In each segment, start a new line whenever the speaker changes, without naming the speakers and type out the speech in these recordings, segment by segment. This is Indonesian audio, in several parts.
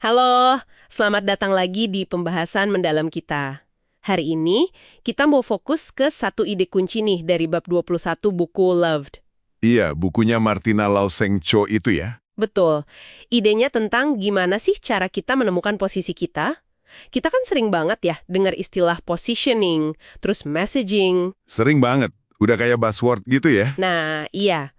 Halo, selamat datang lagi di pembahasan mendalam kita. Hari ini, kita mau fokus ke satu ide kunci nih dari bab 21 buku Loved.
Iya, bukunya Martina Lauseng Cho itu ya.
Betul, idenya tentang gimana sih cara kita menemukan posisi kita. Kita kan sering banget ya dengar istilah positioning, terus messaging.
Sering banget. Udah kayak buzzword gitu ya.
Nah, iya.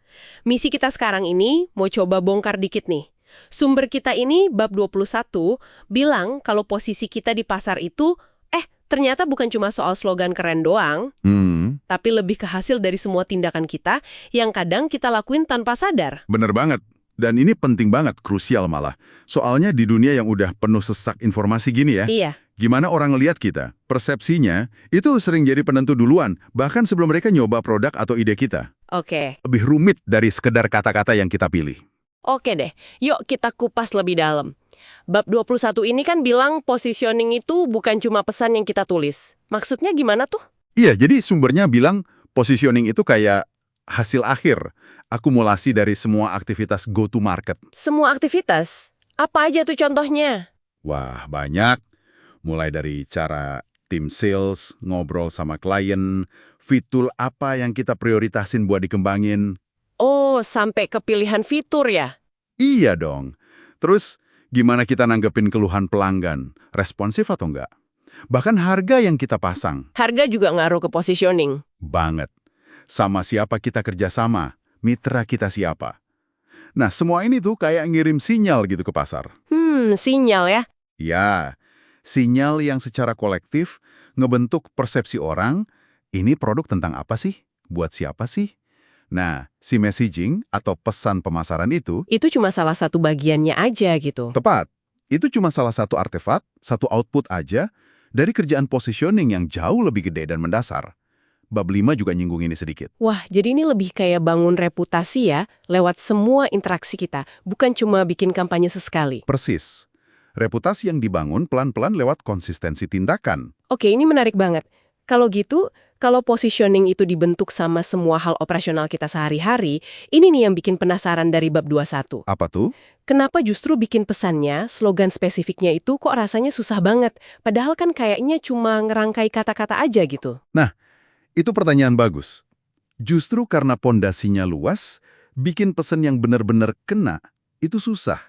Misi kita sekarang ini mau coba bongkar dikit nih. Sumber kita ini, bab 21, bilang kalau posisi kita di pasar itu, ternyata bukan cuma soal slogan keren doang, tapi lebih ke hasil dari semua tindakan kita yang kadang kita lakuin tanpa sadar.
Bener banget. Dan ini penting banget, krusial malah. Soalnya di dunia yang udah penuh sesak informasi gini ya,
Iya,
gimana orang ngelihat kita, persepsinya, itu sering jadi penentu duluan, bahkan sebelum mereka nyoba produk atau ide kita.
oke.
Lebih rumit dari sekedar kata-kata yang kita pilih.
Oke deh, yuk kita kupas lebih dalam. Bab 21 ini kan bilang positioning itu bukan cuma pesan yang kita tulis. Maksudnya gimana tuh?
Iya, jadi sumbernya bilang positioning itu kayak hasil akhir, akumulasi dari semua aktivitas go-to-market.
Semua aktivitas? Apa aja tuh contohnya?
Wah, banyak. Mulai dari cara tim sales, ngobrol sama klien, fitur apa yang kita prioritasin buat dikembangin.
Oh, sampai ke pilihan fitur ya?
Iya dong. Terus, gimana kita nanggepin keluhan pelanggan? Responsif atau enggak? Bahkan harga yang kita pasang.
Harga juga ngaruh ke positioning.
Banget. Sama siapa kita kerjasama, mitra kita siapa. Nah, semua ini tuh kayak ngirim sinyal gitu ke pasar.
Sinyal ya?
Ya, sinyal yang secara kolektif ngebentuk persepsi orang, ini produk tentang apa sih? Buat siapa sih? Nah, si messaging atau pesan pemasaran itu,
Itu cuma salah satu bagiannya aja gitu.
tepat. Itu cuma salah satu artefak, satu output aja dari kerjaan positioning yang jauh lebih gede dan mendasar. Bab 5 juga nyinggung ini sedikit.
Wah, jadi ini lebih kayak bangun reputasi ya, lewat semua interaksi kita. Bukan cuma bikin kampanye sesekali.
Persis. Reputasi yang dibangun pelan-pelan lewat konsistensi tindakan.
Oke, ini menarik banget. Kalau gitu, kalau positioning itu dibentuk sama semua hal operasional kita sehari-hari, ini nih yang bikin penasaran dari bab 21.
Apa tuh?
Kenapa justru bikin pesannya, slogan spesifiknya itu kok rasanya susah banget? Padahal kan kayaknya cuma ngerangkai kata-kata aja gitu.
Itu pertanyaan bagus. Justru karena pondasinya luas, bikin pesan yang benar-benar kena, itu susah.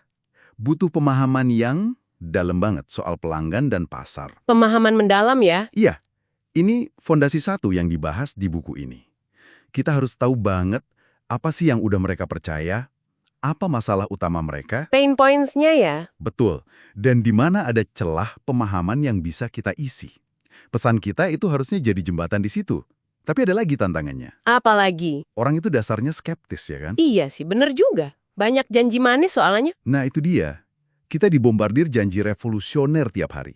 Butuh pemahaman yang dalam banget soal pelanggan dan pasar.
Pemahaman mendalam ya.
Iya, ini fondasi satu yang dibahas di buku ini. Kita harus tahu banget apa sih yang udah mereka percaya, apa masalah utama mereka,
Pain points-nya ya.
betul, dan di mana ada celah pemahaman yang bisa kita isi. Pesan kita itu harusnya jadi jembatan di situ. Tapi ada lagi tantangannya.
Apalagi?
Orang itu dasarnya skeptis ya kan?
Iya sih, bener juga. Banyak janji manis soalnya.
Nah itu dia. Kita dibombardir janji revolusioner tiap hari.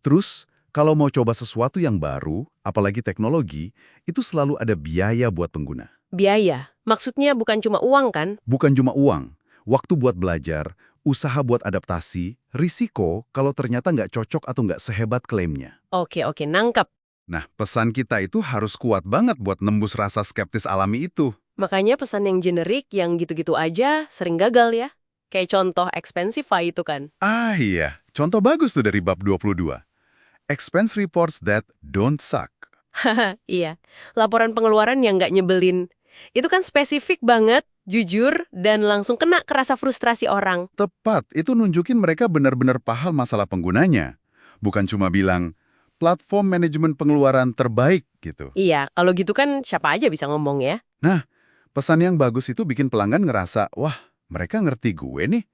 Terus, kalau mau coba sesuatu yang baru, apalagi teknologi, itu selalu ada biaya buat pengguna.
Biaya. Maksudnya bukan cuma uang kan?
Bukan cuma uang, waktu buat belajar, usaha buat adaptasi, risiko kalau ternyata nggak cocok atau nggak sehebat klaimnya.
Oke, nangkep.
Nah, pesan kita itu harus kuat banget buat nembus rasa skeptis alami itu.
Makanya pesan yang generik, yang gitu-gitu aja, sering gagal ya. Kayak contoh Expensify itu kan.
Ah iya, contoh bagus tuh dari bab 22. Expense reports that don't suck.
Haha, iya. Laporan pengeluaran yang nggak nyebelin. Itu kan spesifik banget, jujur, dan langsung kena ke rasa frustrasi orang.
Tepat, itu nunjukin mereka benar-benar paham masalah penggunanya. Bukan cuma bilang, platform manajemen pengeluaran terbaik gitu.
Iya, kalau gitu kan siapa aja bisa ngomong ya.
Nah, pesan yang bagus itu bikin pelanggan ngerasa, wah, mereka ngerti gue nih.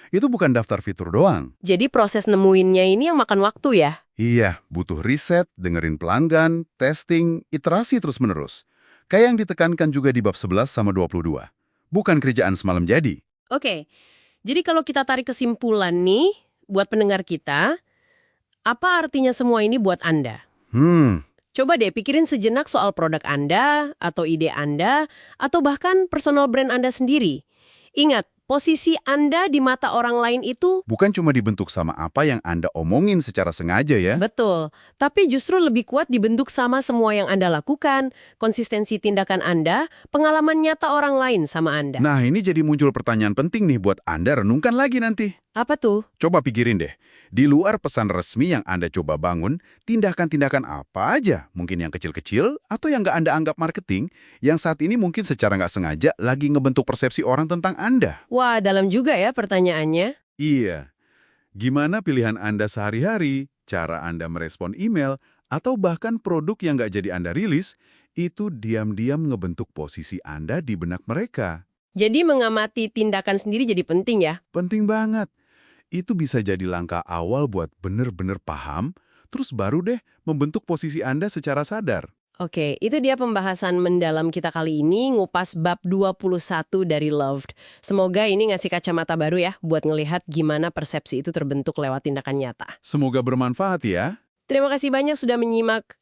Itu bukan daftar fitur doang.
Jadi proses nemuinnya ini yang makan waktu ya.
Iya, butuh riset, dengerin pelanggan, testing, iterasi terus-menerus. Kayak yang ditekankan juga di bab 11 sama 22. Bukan kerjaan semalam jadi.
Oke, jadi kalau kita tarik kesimpulan nih, buat pendengar kita, apa artinya semua ini buat Anda? Coba deh pikirin sejenak soal produk Anda, atau ide Anda, atau bahkan personal brand Anda sendiri. Ingat, posisi Anda di mata orang lain itu
Bukan cuma dibentuk sama apa yang Anda omongin secara sengaja ya.
betul, tapi justru lebih kuat dibentuk sama semua yang Anda lakukan, konsistensi tindakan Anda, pengalaman nyata orang lain sama Anda.
Nah, ini jadi muncul pertanyaan penting nih buat Anda renungkan lagi nanti.
Apa tuh?
Coba pikirin deh, di luar pesan resmi yang Anda coba bangun, tindakan-tindakan apa aja, mungkin yang kecil-kecil atau yang nggak Anda anggap marketing, yang saat ini mungkin secara nggak sengaja lagi ngebentuk persepsi orang tentang Anda.
Wah, dalam juga ya pertanyaannya.
Iya, gimana pilihan Anda sehari-hari, cara Anda merespon email, atau bahkan produk yang nggak jadi Anda rilis, itu diam-diam ngebentuk posisi Anda di benak mereka.
Jadi mengamati tindakan sendiri jadi penting ya?
Penting banget. Itu bisa jadi langkah awal buat bener-bener paham, terus baru deh membentuk posisi Anda secara sadar.
Oke, itu dia pembahasan mendalam kita kali ini, ngupas bab 21 dari Loved. Semoga ini ngasih kacamata baru ya, buat ngelihat gimana persepsi itu terbentuk lewat tindakan nyata.
Semoga bermanfaat ya.
Terima kasih banyak sudah menyimak